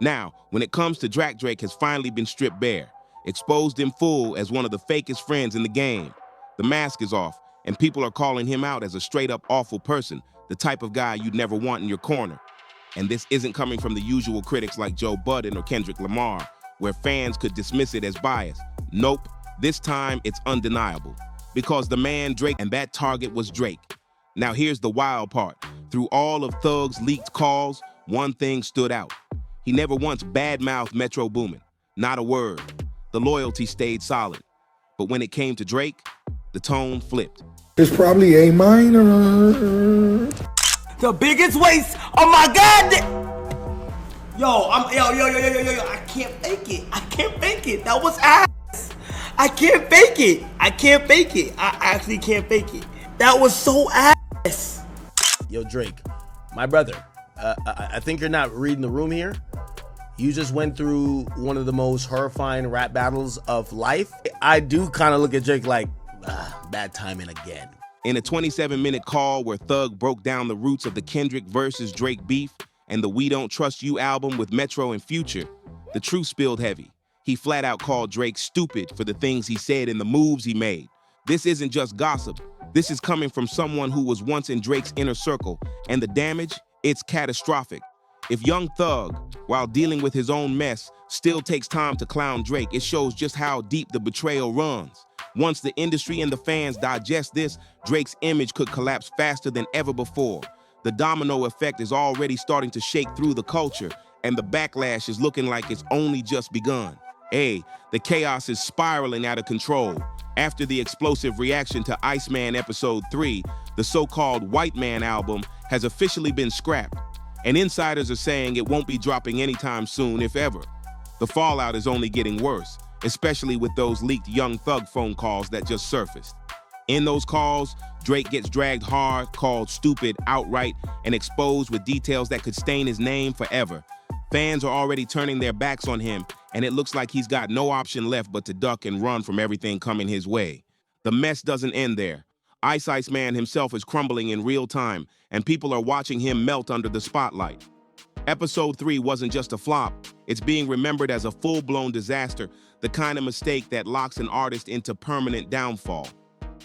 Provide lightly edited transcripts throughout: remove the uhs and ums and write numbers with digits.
Now, when it comes to Drake has finally been stripped bare, exposed in full as one of the fakest friends in the game. The mask is off, and people are calling him out as a straight-up awful person, the type of guy you'd never want in your corner. And this isn't coming from the usual critics like Joe Budden or Kendrick Lamar, where fans could dismiss it as bias. Nope, this time it's undeniable. Because the man Drake, and that target was Drake. Now here's the wild part. Through all of Thug's leaked calls, one thing stood out. He never once badmouthed Metro Boomin. Not a word. The loyalty stayed solid. But when it came to Drake, the tone flipped. It's probably A minor. The biggest waste of my god. Yo, I can't fake it. I can't fake it. That was ass. I can't fake it. I can't fake it. I actually can't fake it. That was so ass. Yo, Drake, my brother, I think you're not reading the room here. You just went through one of the most horrifying rap battles of life. I do kind of look at Drake like, bad timing again. In a 27-minute call where Thug broke down the roots of the Kendrick versus Drake beef and the We Don't Trust You album with Metro and Future, the truth spilled heavy. He flat out called Drake stupid for the things he said and the moves he made. This isn't just gossip. This is coming from someone who was once in Drake's inner circle, and the damage, it's catastrophic. If Young Thug, while dealing with his own mess, still takes time to clown Drake, it shows just how deep the betrayal runs. Once the industry and the fans digest this, Drake's image could collapse faster than ever before. The domino effect is already starting to shake through the culture, and the backlash is looking like it's only just begun. The chaos is spiraling out of control. After the explosive reaction to Iceman Episode 3, the so-called White Man album has officially been scrapped, and insiders are saying it won't be dropping anytime soon, if ever. The fallout is only getting worse, especially with those leaked Young Thug phone calls that just surfaced. In those calls, Drake gets dragged hard, called stupid outright, and exposed with details that could stain his name forever. Fans are already turning their backs on him, and it looks like he's got no option left but to duck and run from everything coming his way. The mess doesn't end there. Iceman himself is crumbling in real time, and people are watching him melt under the spotlight. Episode 3 wasn't just a flop. It's being remembered as a full-blown disaster, the kind of mistake that locks an artist into permanent downfall.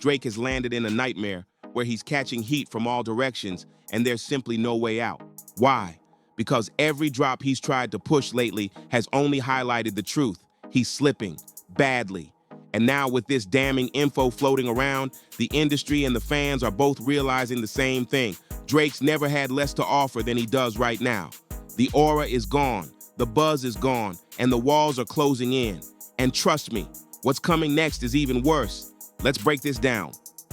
Drake has landed in a nightmare where he's catching heat from all directions, and there's simply no way out. Why? Because every drop he's tried to push lately has only highlighted the truth. He's slipping, badly. And now with this damning info floating around, the industry and the fans are both realizing the same thing. Drake's never had less to offer than he does right now. The aura is gone, the buzz is gone, and the walls are closing in. And trust me, what's coming next is even worse. Let's break this down.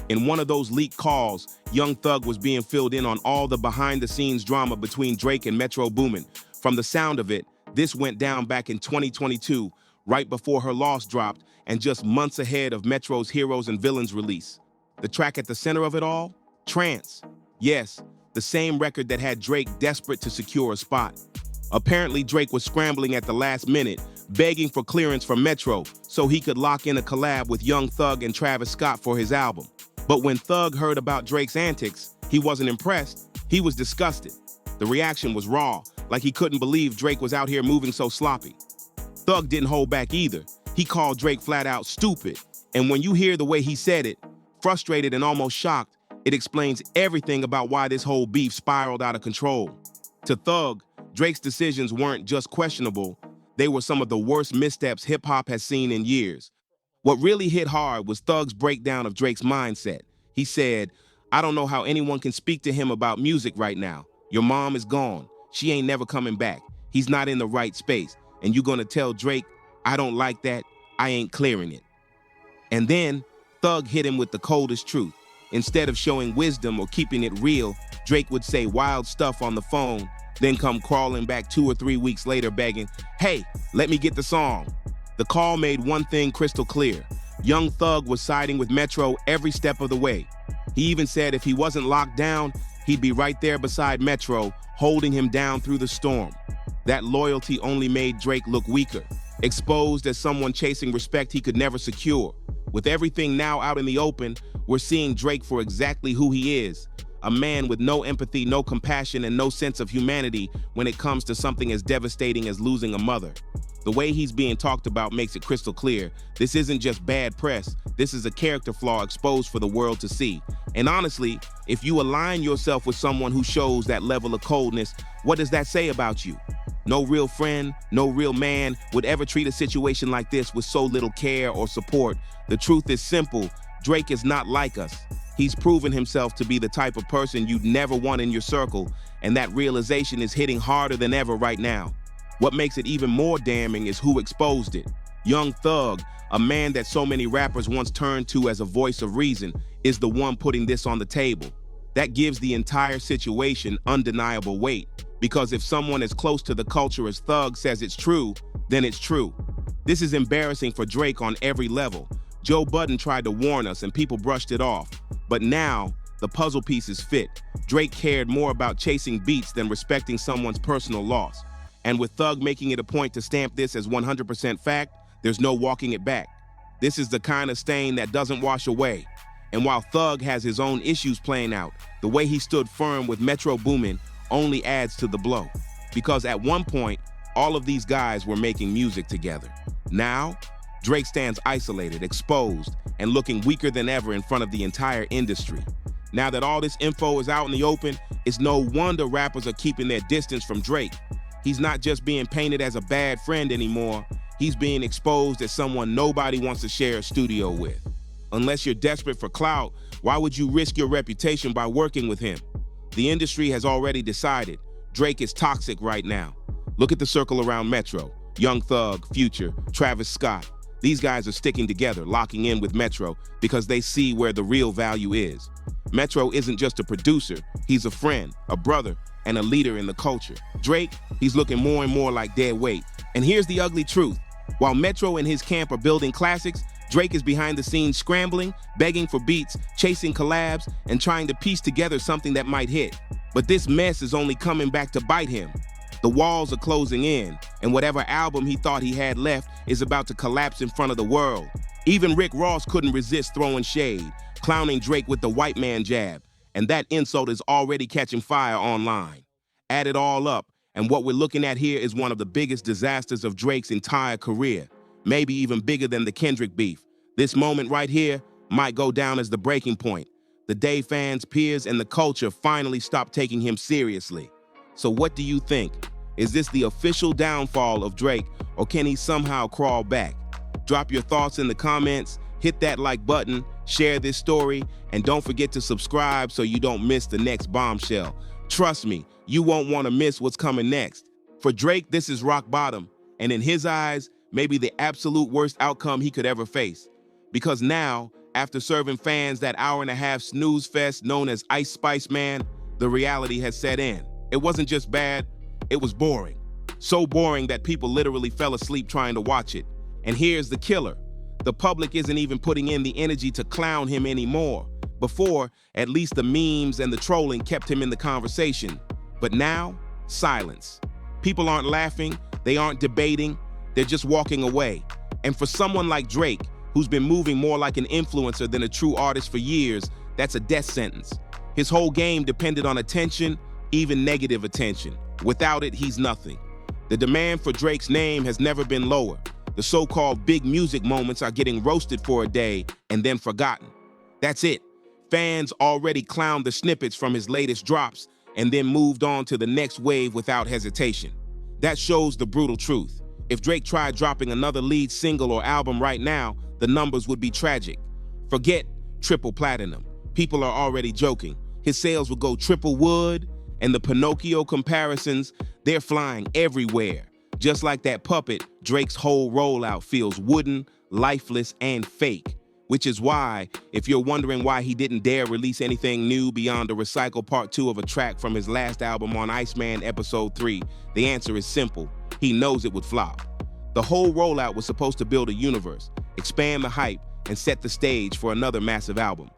In one of those leaked calls, Young Thug was being filled in on all the behind-the-scenes drama between Drake and Metro Boomin. From the sound of it, this went down back in 2022, right before Her Loss dropped, and just months ahead of Metro's Heroes and Villains release. The track at the center of it all? Trance. Yes, the same record that had Drake desperate to secure a spot. Apparently, Drake was scrambling at the last minute, begging for clearance from Metro so he could lock in a collab with Young Thug and Travis Scott for his album. But when Thug heard about Drake's antics, he wasn't impressed. He was disgusted. The reaction was raw, like he couldn't believe Drake was out here moving so sloppy. Thug didn't hold back either. He called Drake flat out stupid. And when you hear the way he said it, frustrated and almost shocked, it explains everything about why this whole beef spiraled out of control. To Thug, Drake's decisions weren't just questionable, they were some of the worst missteps hip-hop has seen in years. What really hit hard was Thug's breakdown of Drake's mindset. He said, "I don't know how anyone can speak to him about music right now. Your mom is gone. She ain't never coming back. He's not in the right space. And you gonna tell Drake, I don't like that, I ain't clearing it." And then, Thug hit him with the coldest truth. Instead of showing wisdom or keeping it real, Drake would say wild stuff on the phone, then come crawling back 2 or 3 weeks later begging, "Hey, let me get the song." The call made one thing crystal clear. Young Thug was siding with Metro every step of the way. He even said if he wasn't locked down, he'd be right there beside Metro, holding him down through the storm. That loyalty only made Drake look weaker, exposed as someone chasing respect he could never secure. With everything now out in the open, we're seeing Drake for exactly who he is, A man with no empathy, no compassion, and no sense of humanity when it comes to something as devastating as losing a mother. The way he's being talked about makes it crystal clear. This isn't just bad press. This is a character flaw exposed for the world to see. And honestly, if you align yourself with someone who shows that level of coldness, what does that say about you? No real friend, no real man would ever treat a situation like this with so little care or support. The truth is simple. Drake is not like us. He's proven himself to be the type of person you'd never want in your circle, and that realization is hitting harder than ever right now. What makes it even more damning is who exposed it. Young Thug, a man that so many rappers once turned to as a voice of reason, is the one putting this on the table. That gives the entire situation undeniable weight, because if someone as close to the culture as Thug says it's true, then it's true. This is embarrassing for Drake on every level. Joe Budden tried to warn us and people brushed it off. But now, the puzzle pieces fit. Drake cared more about chasing beats than respecting someone's personal loss. And with Thug making it a point to stamp this as 100% fact, there's no walking it back. This is the kind of stain that doesn't wash away. And while Thug has his own issues playing out, the way he stood firm with Metro Boomin only adds to the blow. Because at one point, all of these guys were making music together. Now, Drake stands isolated, exposed, and looking weaker than ever in front of the entire industry. Now that all this info is out in the open, it's no wonder rappers are keeping their distance from Drake. He's not just being painted as a bad friend anymore, he's being exposed as someone nobody wants to share a studio with. Unless you're desperate for clout, why would you risk your reputation by working with him? The industry has already decided Drake is toxic right now. Look at the circle around Metro. Young Thug, Future, Travis Scott. These guys are sticking together, locking in with Metro because they see where the real value is. Metro isn't just a producer, he's a friend, a brother, and a leader in the culture. Drake, he's looking more and more like dead weight. And here's the ugly truth. While Metro and his camp are building classics, Drake is behind the scenes scrambling, begging for beats, chasing collabs, and trying to piece together something that might hit. But this mess is only coming back to bite him. The walls are closing in, and whatever album he thought he had left is about to collapse in front of the world. Even Rick Ross couldn't resist throwing shade, clowning Drake with the white man jab, and that insult is already catching fire online. Add it all up, and what we're looking at here is one of the biggest disasters of Drake's entire career, maybe even bigger than the Kendrick beef. This moment right here might go down as the breaking point. The day fans, peers, and the culture finally stop taking him seriously. So what do you think? Is this the official downfall of Drake, or can he somehow crawl back? Drop your thoughts in the comments, hit that like button, share this story, and don't forget to subscribe so you don't miss the next bombshell. Trust me, you won't want to miss what's coming next. For Drake, this is rock bottom, and in his eyes, maybe the absolute worst outcome he could ever face. Because now, after serving fans that hour-and-a-half snooze fest known as Ice Spice Man, the reality has set in. It wasn't just bad, it was boring. So boring that people literally fell asleep trying to watch it. And here's the killer. The public isn't even putting in the energy to clown him anymore. Before, at least the memes and the trolling kept him in the conversation. But now, silence. People aren't laughing, they aren't debating, they're just walking away. And for someone like Drake, who's been moving more like an influencer than a true artist for years, that's a death sentence. His whole game depended on attention, even negative attention. Without it, he's nothing. The demand for Drake's name has never been lower. The so-called big music moments are getting roasted for a day and then forgotten. That's it. Fans already clowned the snippets from his latest drops and then moved on to the next wave without hesitation. That shows the brutal truth. If Drake tried dropping another lead single or album right now, the numbers would be tragic. Forget triple platinum. People are already joking. His sales would go triple wood, and the Pinocchio comparisons, they're flying everywhere. Just like that puppet, Drake's whole rollout feels wooden, lifeless, and fake. Which is why, if you're wondering why he didn't dare release anything new beyond a recycle part 2 of a track from his last album on Iceman Episode 3, the answer is simple. He knows it would flop. The whole rollout was supposed to build a universe, expand the hype, and set the stage for another massive album.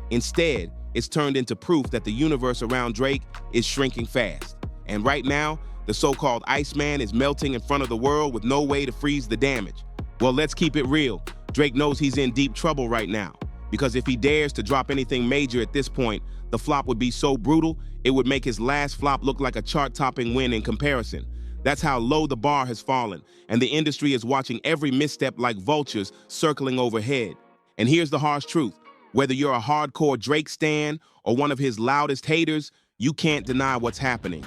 Instead, it's turned into proof that the universe around Drake is shrinking fast. And right now, the so-called Iceman is melting in front of the world with no way to freeze the damage. Well, let's keep it real. Drake knows he's in deep trouble right now. Because if he dares to drop anything major at this point, the flop would be so brutal, it would make his last flop look like a chart-topping win in comparison. That's how low the bar has fallen, and the industry is watching every misstep like vultures circling overhead. And here's the harsh truth. Whether you're a hardcore Drake stan or one of his loudest haters, you can't deny what's happening.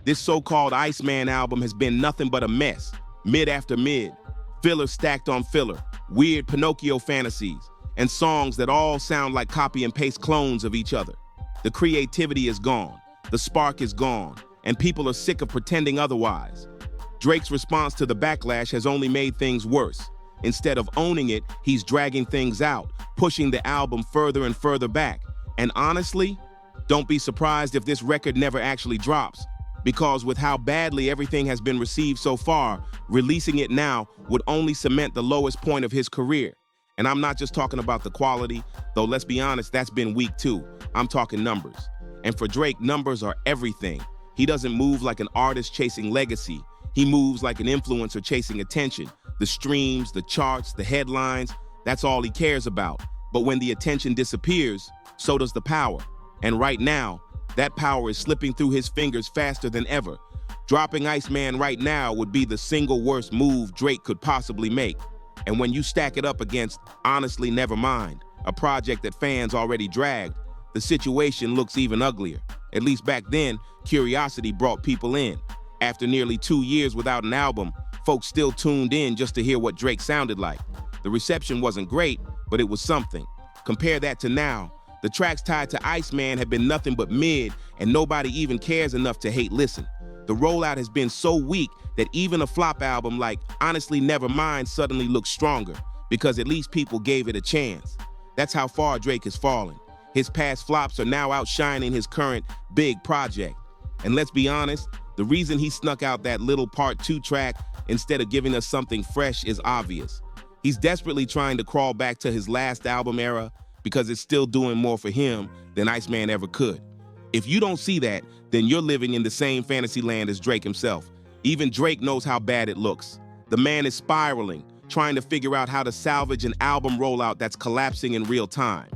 This so-called Iceman album has been nothing but a mess, mid after mid, filler stacked on filler, weird Pinocchio fantasies, and songs that all sound like copy and paste clones of each other. The creativity is gone, the spark is gone, and people are sick of pretending otherwise. Drake's response to the backlash has only made things worse. Instead of owning it, he's dragging things out, pushing the album further and further back. And honestly, don't be surprised if this record never actually drops, because with how badly everything has been received so far, releasing it now would only cement the lowest point of his career. And I'm not just talking about the quality, though let's be honest, that's been weak too. I'm talking numbers. And for Drake, numbers are everything. He doesn't move like an artist chasing legacy. He moves like an influencer chasing attention. The streams, the charts, the headlines, that's all he cares about. But when the attention disappears, so does the power. And right now, that power is slipping through his fingers faster than ever. Dropping Iceman right now would be the single worst move Drake could possibly make. And when you stack it up against Honestly Nevermind, a project that fans already dragged, the situation looks even uglier. At least back then, curiosity brought people in. After nearly 2 years without an album, folks still tuned in just to hear what Drake sounded like. The reception wasn't great, but it was something. Compare that to now. The tracks tied to Iceman have been nothing but mid, and nobody even cares enough to hate listen. The rollout has been so weak that even a flop album like Honestly Nevermind suddenly looks stronger, because at least people gave it a chance. That's how far Drake has fallen. His past flops are now outshining his current big project. And let's be honest, the reason he snuck out that little part 2 track instead of giving us something fresh is obvious. He's desperately trying to crawl back to his last album era because it's still doing more for him than Iceman ever could. If you don't see that, then you're living in the same fantasy land as Drake himself. Even Drake knows how bad it looks. The man is spiraling, trying to figure out how to salvage an album rollout that's collapsing in real time.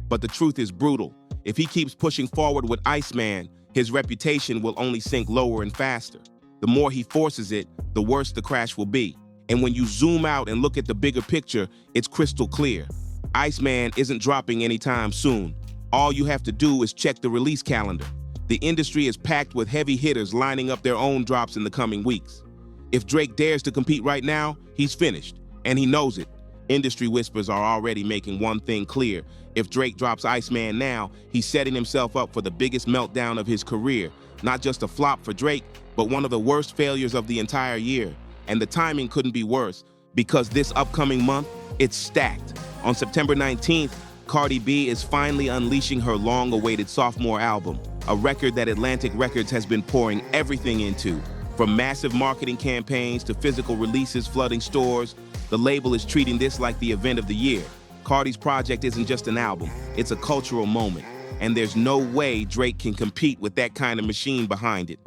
But the truth is brutal. If he keeps pushing forward with Iceman, his reputation will only sink lower and faster. The more he forces it, the worse the crash will be. And when you zoom out and look at the bigger picture, it's crystal clear. Iceman isn't dropping anytime soon. All you have to do is check the release calendar. The industry is packed with heavy hitters lining up their own drops in the coming weeks. If Drake dares to compete right now, he's finished, and he knows it. Industry whispers are already making one thing clear. If Drake drops Iceman now, he's setting himself up for the biggest meltdown of his career. Not just a flop for Drake, but one of the worst failures of the entire year. And the timing couldn't be worse, because this upcoming month, it's stacked. On September 19th, Cardi B is finally unleashing her long-awaited sophomore album, a record that Atlantic Records has been pouring everything into. From massive marketing campaigns to physical releases flooding stores, the label is treating this like the event of the year. Cardi's project isn't just an album, it's a cultural moment. And there's no way Drake can compete with that kind of machine behind it.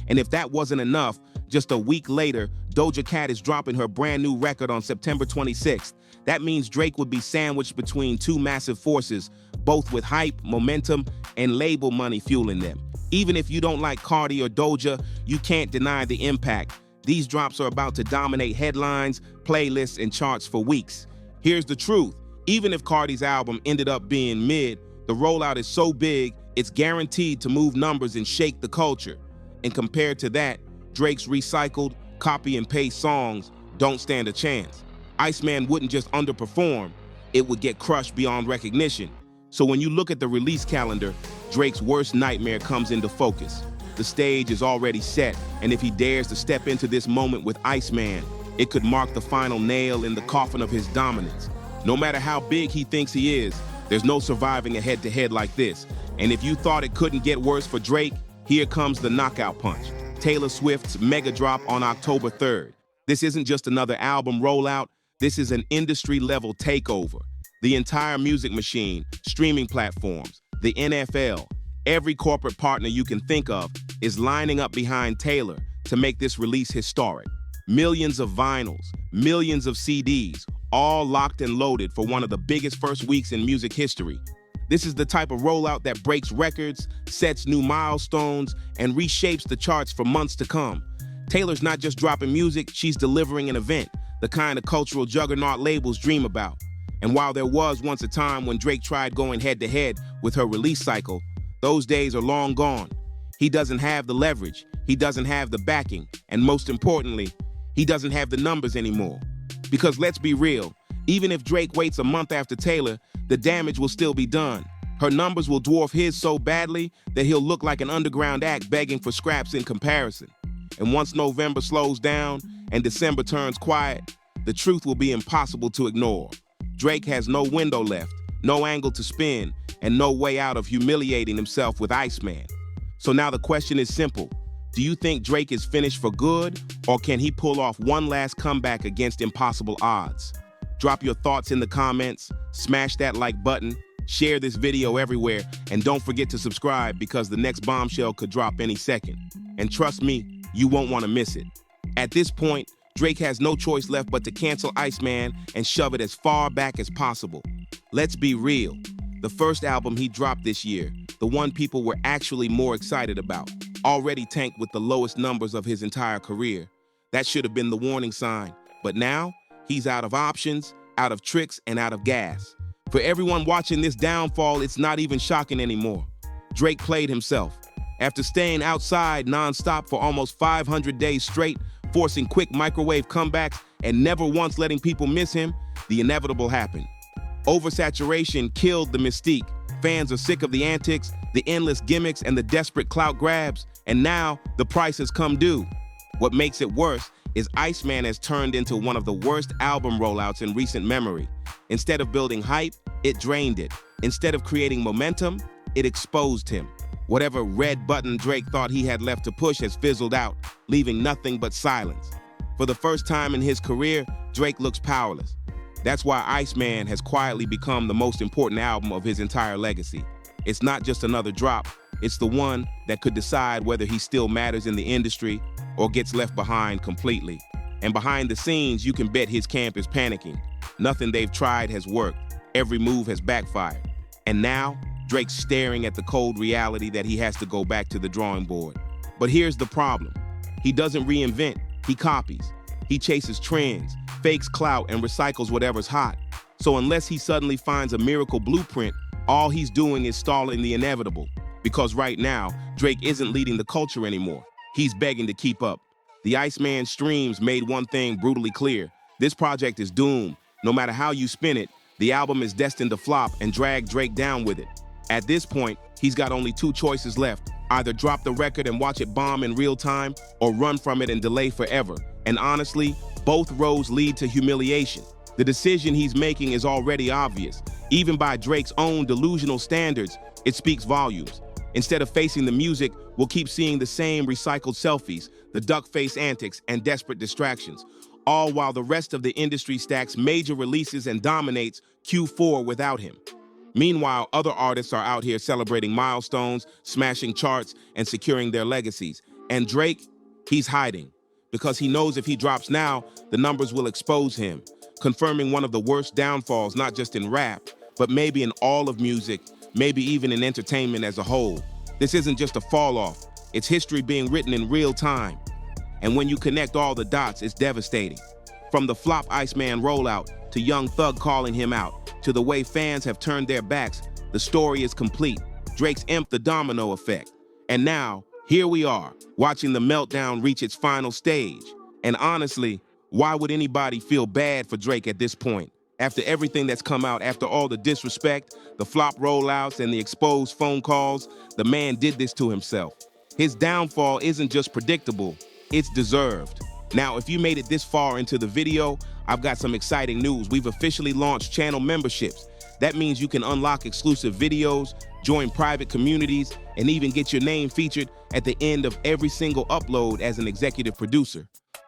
And if that wasn't enough, just a week later, Doja Cat is dropping her brand new record on September 26th. That means Drake would be sandwiched between two massive forces, both with hype, momentum, and label money fueling them. Even if you don't like Cardi or Doja, you can't deny the impact. These drops are about to dominate headlines, playlists, and charts for weeks. Here's the truth. Even if Cardi's album ended up being mid, the rollout is so big, it's guaranteed to move numbers and shake the culture. And compared to that, Drake's recycled, copy and paste songs don't stand a chance. Iceman wouldn't just underperform, it would get crushed beyond recognition. So when you look at the release calendar, Drake's worst nightmare comes into focus. The stage is already set, and if he dares to step into this moment with Iceman, it could mark the final nail in the coffin of his dominance. No matter how big he thinks he is, there's no surviving a head-to-head like this. And if you thought it couldn't get worse for Drake, here comes the knockout punch. Taylor Swift's mega drop on October 3rd. This isn't just another album rollout, this is an industry-level takeover. The entire music machine, streaming platforms, the NFL, every corporate partner you can think of is lining up behind Taylor to make this release historic. Millions of vinyls, millions of CDs, all locked and loaded for one of the biggest first weeks in music history. This is the type of rollout that breaks records, sets new milestones, and reshapes the charts for months to come. Taylor's not just dropping music, she's delivering an event, the kind of cultural juggernaut labels dream about. And while there was once a time when Drake tried going head-to-head with her release cycle, those days are long gone. He doesn't have the leverage, he doesn't have the backing, and most importantly, he doesn't have the numbers anymore. Because let's be real, even if Drake waits a month after Taylor, the damage will still be done. Her numbers will dwarf his so badly that he'll look like an underground act begging for scraps in comparison. And once November slows down and December turns quiet, the truth will be impossible to ignore. Drake has no window left, no angle to spin, and no way out of humiliating himself with Iceman. So now the question is simple. Do you think Drake is finished for good, or can he pull off one last comeback against impossible odds? Drop your thoughts in the comments, smash that like button, share this video everywhere, and don't forget to subscribe because the next bombshell could drop any second. And trust me, you won't want to miss it. At this point, Drake has no choice left but to cancel Iceman and shove it as far back as possible. Let's be real. The first album he dropped this year, the one people were actually more excited about, already tanked with the lowest numbers of his entire career. That should have been the warning sign. But now, he's out of options, out of tricks, and out of gas. For everyone watching this downfall, it's not even shocking anymore. Drake played himself. After staying outside nonstop for almost 500 days straight, forcing quick microwave comebacks and never once letting people miss him, the inevitable happened. Oversaturation killed the mystique. Fans are sick of the antics, the endless gimmicks, and the desperate clout grabs, and now the price has come due. What makes it worse is Iceman has turned into one of the worst album rollouts in recent memory. Instead of building hype, it drained it. Instead of creating momentum, it exposed him. Whatever red button Drake thought he had left to push has fizzled out, leaving nothing but silence. For the first time in his career, Drake looks powerless. That's why Iceman has quietly become the most important album of his entire legacy. It's not just another drop, it's the one that could decide whether he still matters in the industry or gets left behind completely. And behind the scenes, you can bet his camp is panicking. Nothing they've tried has worked. Every move has backfired. And now, Drake's staring at the cold reality that he has to go back to the drawing board. But here's the problem. He doesn't reinvent, he copies. He chases trends, fakes clout, and recycles whatever's hot. So unless he suddenly finds a miracle blueprint, all he's doing is stalling the inevitable. Because right now, Drake isn't leading the culture anymore. He's begging to keep up. The Iceman streams made one thing brutally clear. This project is doomed. No matter how you spin it, the album is destined to flop and drag Drake down with it. At this point, he's got only two choices left. Either drop the record and watch it bomb in real time, or run from it and delay forever. And honestly, both roads lead to humiliation. The decision he's making is already obvious. Even by Drake's own delusional standards, it speaks volumes. Instead of facing the music, we'll keep seeing the same recycled selfies, the duck-face antics, and desperate distractions, all while the rest of the industry stacks major releases and dominates Q4 without him. Meanwhile, other artists are out here celebrating milestones, smashing charts, and securing their legacies. And Drake, he's hiding. Because he knows if he drops now, the numbers will expose him, confirming one of the worst downfalls, not just in rap, but maybe in all of music, maybe even in entertainment as a whole. This isn't just a fall off, it's history being written in real time. And when you connect all the dots, it's devastating. From the flop Iceman rollout, to Young Thug calling him out, to the way fans have turned their backs, the story is complete. Drake's imped the domino effect. And now, here we are, watching the meltdown reach its final stage. And honestly, why would anybody feel bad for Drake at this point? After everything that's come out, after all the disrespect, the flop rollouts, and the exposed phone calls, the man did this to himself. His downfall isn't just predictable, it's deserved. Now, if you made it this far into the video, I've got some exciting news. We've officially launched channel memberships. That means you can unlock exclusive videos, join private communities, and even get your name featured at the end of every single upload as an executive producer.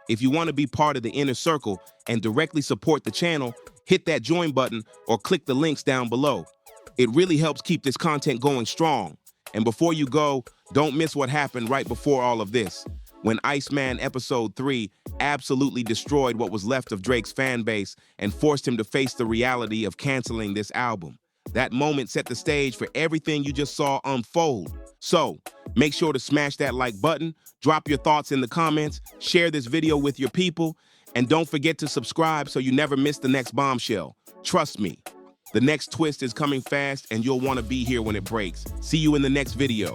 If you want to be part of the inner circle and directly support the channel, hit that join button or click the links down below. It really helps keep this content going strong. And before you go, don't miss what happened right before all of this. when Iceman Episode 3 absolutely destroyed what was left of Drake's fan base and forced him to face the reality of canceling this album. That moment set the stage for everything you just saw unfold. So, make sure to smash that like button, drop your thoughts in the comments, share this video with your people, and don't forget to subscribe so you never miss the next bombshell. Trust me, the next twist is coming fast and you'll want to be here when it breaks. See you in the next video.